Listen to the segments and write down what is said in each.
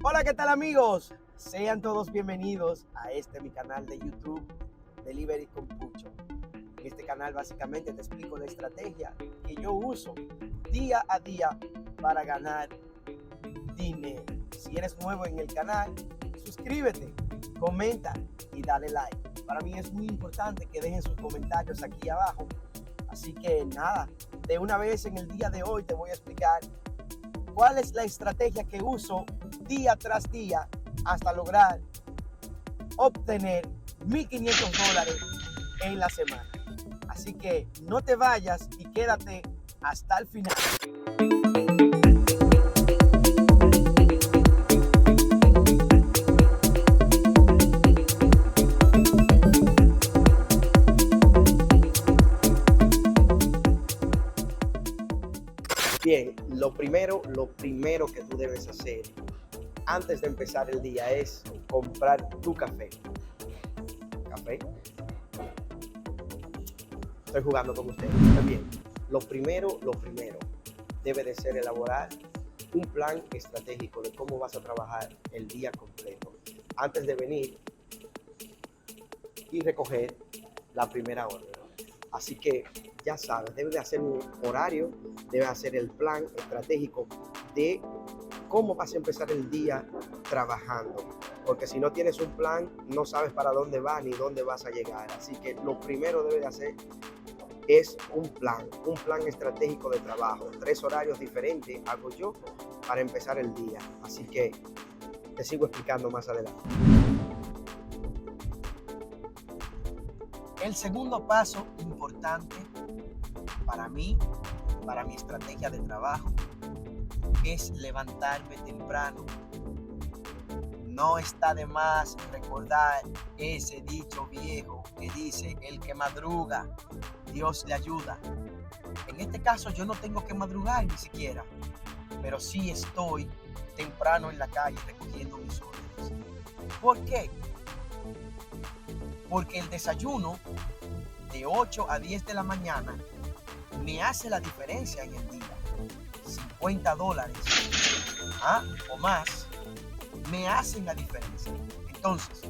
Hola, ¿qué tal amigos? Sean todos bienvenidos a mi canal de YouTube, Delivery con Pucho. En este canal básicamente te explico la estrategia que yo uso día a día para ganar dinero. Si eres nuevo en el canal, suscríbete, comenta y dale like. Para mí es muy importante que dejen sus comentarios aquí abajo. Así que nada, de una vez en el día de hoy te voy a explicar cuál es la estrategia que uso día tras día hasta lograr obtener $1,500 en la semana. Así que no te vayas y quédate hasta el final. Bien, lo primero que tú debes hacer antes de empezar el día es comprar tu café. ¿Café? Estoy jugando con ustedes. Muy bien. Lo primero debe de ser elaborar un plan estratégico de cómo vas a trabajar el día completo antes de venir y recoger la primera orden. Así que ya sabes, debes de hacer un horario, debes hacer el plan estratégico de cómo vas a empezar el día trabajando. Porque si no tienes un plan, no sabes para dónde vas ni dónde vas a llegar. Así que lo primero debes de hacer es un plan estratégico de trabajo. 3 horarios diferentes hago yo para empezar el día. Así que te sigo explicando más adelante. El segundo paso importante para mí, para mi estrategia de trabajo, es levantarme temprano. No está de más recordar ese dicho viejo que dice: el que madruga, Dios le ayuda. En este caso yo no tengo que madrugar ni siquiera, pero sí estoy temprano en la calle recogiendo mis órdenes. ¿Por qué? Porque el desayuno de 8 a 10 de la mañana me hace la diferencia en el día. $50 o más me hacen la diferencia. Entonces,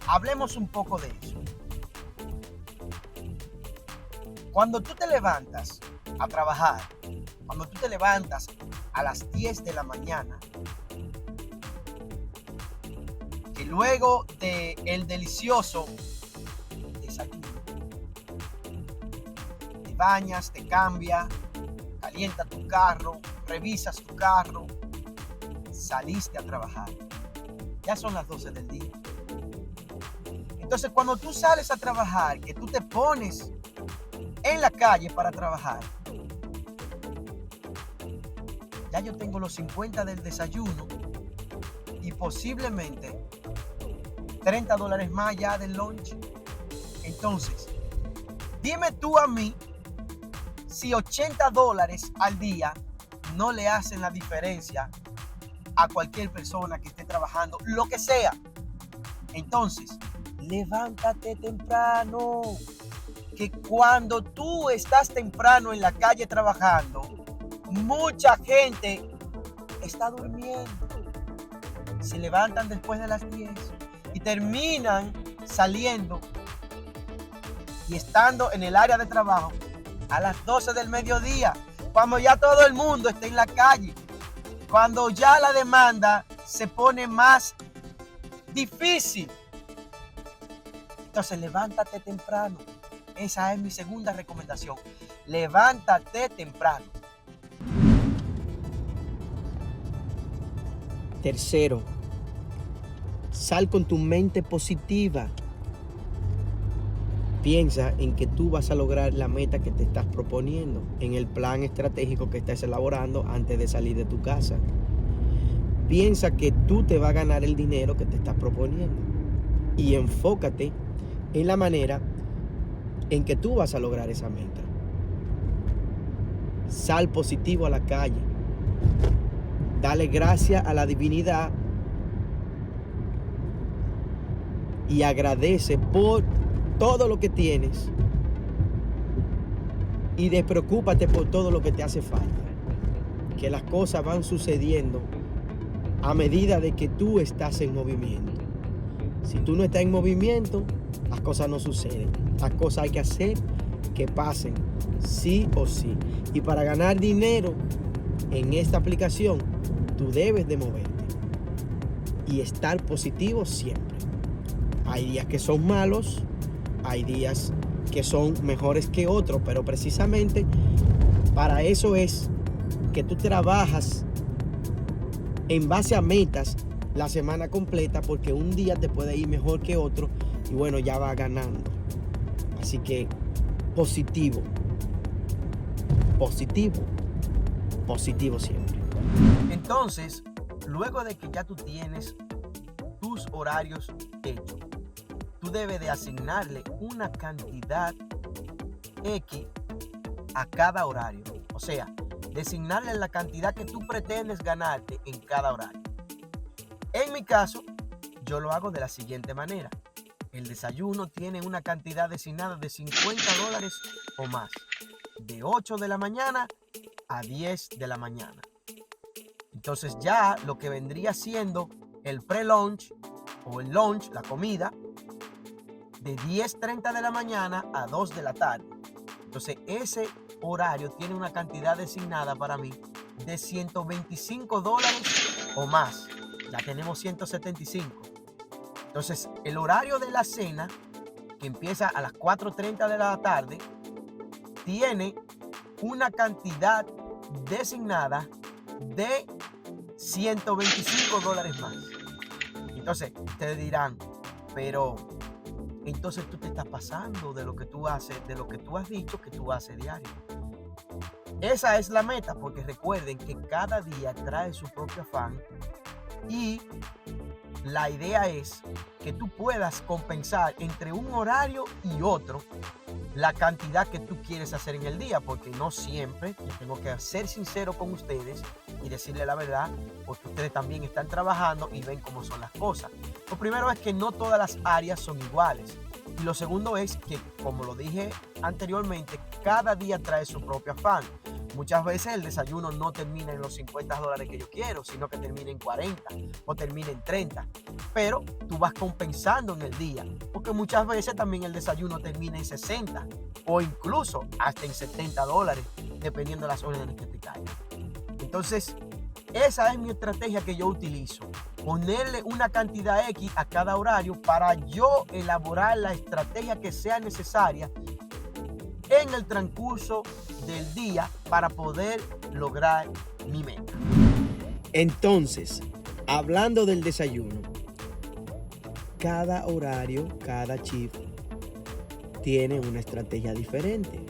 hablemos un poco de eso. Cuando tú te levantas a trabajar, cuando tú te levantas a las 10 de la mañana, que luego de el delicioso desayuno, te bañas, te cambias, calienta tu carro, revisas tu carro, saliste a trabajar. Ya son las 12 del día. Entonces, cuando tú sales a trabajar, que tú te pones en la calle para trabajar, ya yo tengo los 50 del desayuno y posiblemente $30 más ya del lunch. Entonces, dime tú a mí si $80 al día no le hacen la diferencia a cualquier persona que esté trabajando, lo que sea. Entonces, levántate temprano, que cuando tú estás temprano en la calle trabajando, mucha gente está durmiendo. Se levantan después de las 10 y terminan saliendo y estando en el área de trabajo a las 12 del mediodía, cuando ya todo el mundo está en la calle, cuando ya la demanda se pone más difícil. Entonces, levántate temprano. Esa es mi segunda recomendación. Levántate temprano. Tercero, sal con tu mente positiva. Piensa en que tú vas a lograr la meta que te estás proponiendo en el plan estratégico que estás elaborando antes de salir de tu casa. Piensa que tú te vas a ganar el dinero que te estás proponiendo y enfócate en la manera en que tú vas a lograr esa meta. Sal positivo a la calle. Dale gracias a la divinidad y agradece por todo lo que tienes y despreocúpate por todo lo que te hace falta. Que las cosas van sucediendo a medida de que tú estás en movimiento. Si tú no estás en movimiento, las cosas no suceden. Las cosas hay que hacer que pasen, sí o sí. Y para ganar dinero en esta aplicación, tú debes de moverte y estar positivo siempre. Hay días que son malos, hay días que son mejores que otros, pero precisamente para eso es que tú trabajas en base a metas la semana completa, porque un día te puede ir mejor que otro y bueno, ya va ganando. Así que positivo, positivo, positivo siempre. Entonces, luego de que ya tú tienes tus horarios hechos, tú debes de asignarle una cantidad X a cada horario. O sea, designarle la cantidad que tú pretendes ganarte en cada horario. En mi caso, yo lo hago de la siguiente manera. El desayuno tiene una cantidad designada de $50 o más, de 8 de la mañana a 10 de la mañana. Entonces ya lo que vendría siendo el pre-lunch o el lunch, la comida, de 10:30 de la mañana a 2 de la tarde. Entonces ese horario tiene una cantidad designada para mí de $125 o más. Ya tenemos 175. Entonces el horario de la cena, que empieza a las 4:30 de la tarde, tiene una cantidad designada de $125 más. Entonces ustedes dirán, pero entonces tú te estás pasando de lo que tú haces, de lo que tú has dicho que tú haces diario. Esa es la meta, porque recuerden que cada día trae su propio afán y la idea es que tú puedas compensar entre un horario y otro la cantidad que tú quieres hacer en el día, porque no siempre, yo tengo que ser sincero con ustedes y decirle la verdad, porque ustedes también están trabajando y ven cómo son las cosas. Lo primero es que no todas las áreas son iguales. Y lo segundo es que, como lo dije anteriormente, cada día trae su propio afán. Muchas veces el desayuno no termina en los $50 que yo quiero, sino que termina en 40 o termina en 30. Pero tú vas compensando en el día, porque muchas veces también el desayuno termina en 60 o incluso hasta en $70, dependiendo de las órdenes que te caigan. Entonces, esa es mi estrategia que yo utilizo. Ponerle una cantidad X a cada horario para yo elaborar la estrategia que sea necesaria en el transcurso del día para poder lograr mi meta. Entonces, hablando del desayuno, cada horario, cada shift tiene una estrategia diferente.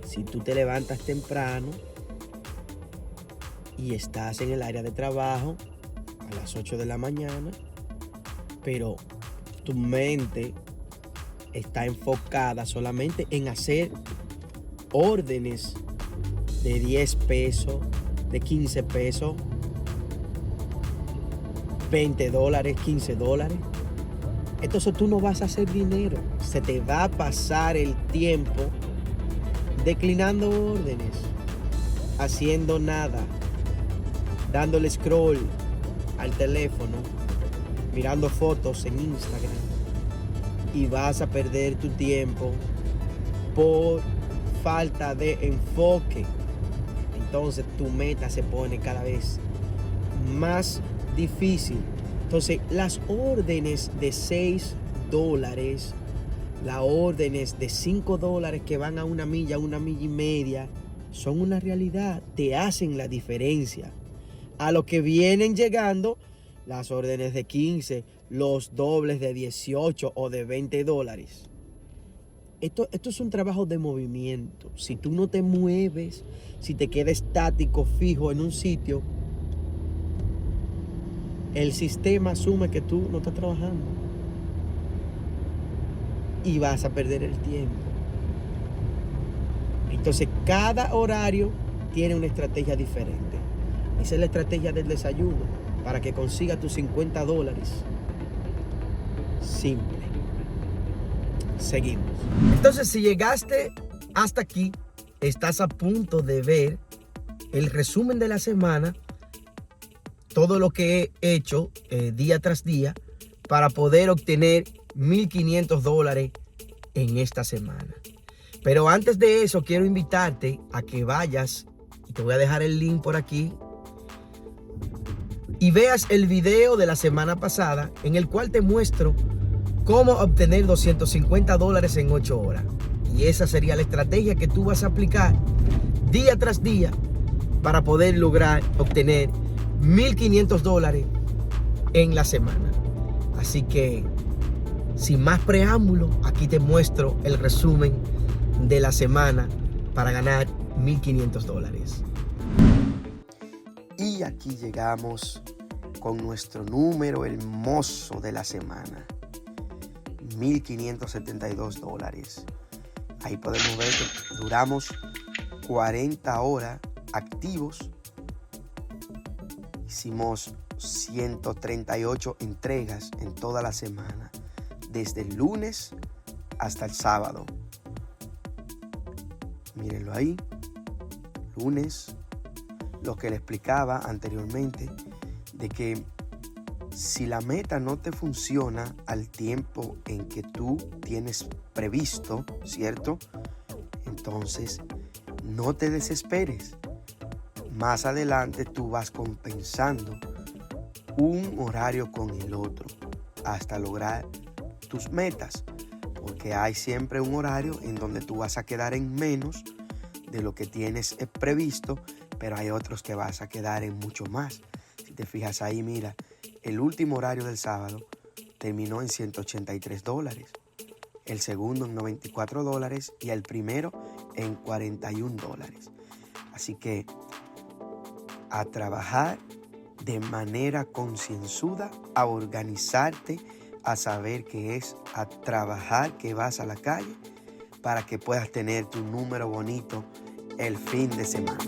Si tú te levantas temprano y estás en el área de trabajo a las 8 de la mañana, pero tu mente está enfocada solamente en hacer órdenes de 10 pesos, de 15 pesos, $20, $15. Entonces tú no vas a hacer dinero. Se te va a pasar el tiempo declinando órdenes, haciendo nada, dándole scroll al teléfono, mirando fotos en Instagram, y vas a perder tu tiempo por falta de enfoque. Entonces tu meta se pone cada vez más difícil. Entonces las órdenes de $6, las órdenes de $5 que van a una milla y media, son una realidad, te hacen la diferencia. A lo que vienen llegando las órdenes de 15, los dobles de 18 o de $20. Esto es un trabajo de movimiento. Si tú no te mueves, si te quedas estático, fijo en un sitio, el sistema asume que tú no estás trabajando y vas a perder el tiempo. Entonces, cada horario tiene una estrategia diferente. Esa es la estrategia del desayuno, para que consigas tus $50. Simple. Seguimos. Entonces, si llegaste hasta aquí, estás a punto de ver el resumen de la semana todo lo que he hecho día tras día para poder obtener $1,500 en esta semana. Pero antes de eso, quiero invitarte a que vayas, y te voy a dejar el link por aquí, y veas el video de la semana pasada en el cual te muestro cómo obtener $250 en 8 horas. Y esa sería la estrategia que tú vas a aplicar día tras día para poder lograr obtener $1,500 en la semana. Así que, sin más preámbulo, aquí te muestro el resumen de la semana para ganar $1,500. Y aquí llegamos con nuestro número hermoso de la semana, $1,572. Ahí podemos ver que duramos 40 horas activos. Hicimos 138 entregas en toda la semana, desde el lunes hasta el sábado. Mírenlo ahí, lunes, lo que le explicaba anteriormente, de que si la meta no te funciona al tiempo en que tú tienes previsto, ¿cierto? Entonces, no te desesperes. Más adelante tú vas compensando un horario con el otro hasta lograr tus metas, porque hay siempre un horario en donde tú vas a quedar en menos de lo que tienes previsto, pero hay otros que vas a quedar en mucho más. Si te fijas ahí, mira, el último horario del sábado terminó en $183, el segundo en $94 y el primero en $41. Así que a trabajar de manera concienzuda, a organizarte, a saber qué es, a trabajar que vas a la calle para que puedas tener tu número bonito el fin de semana.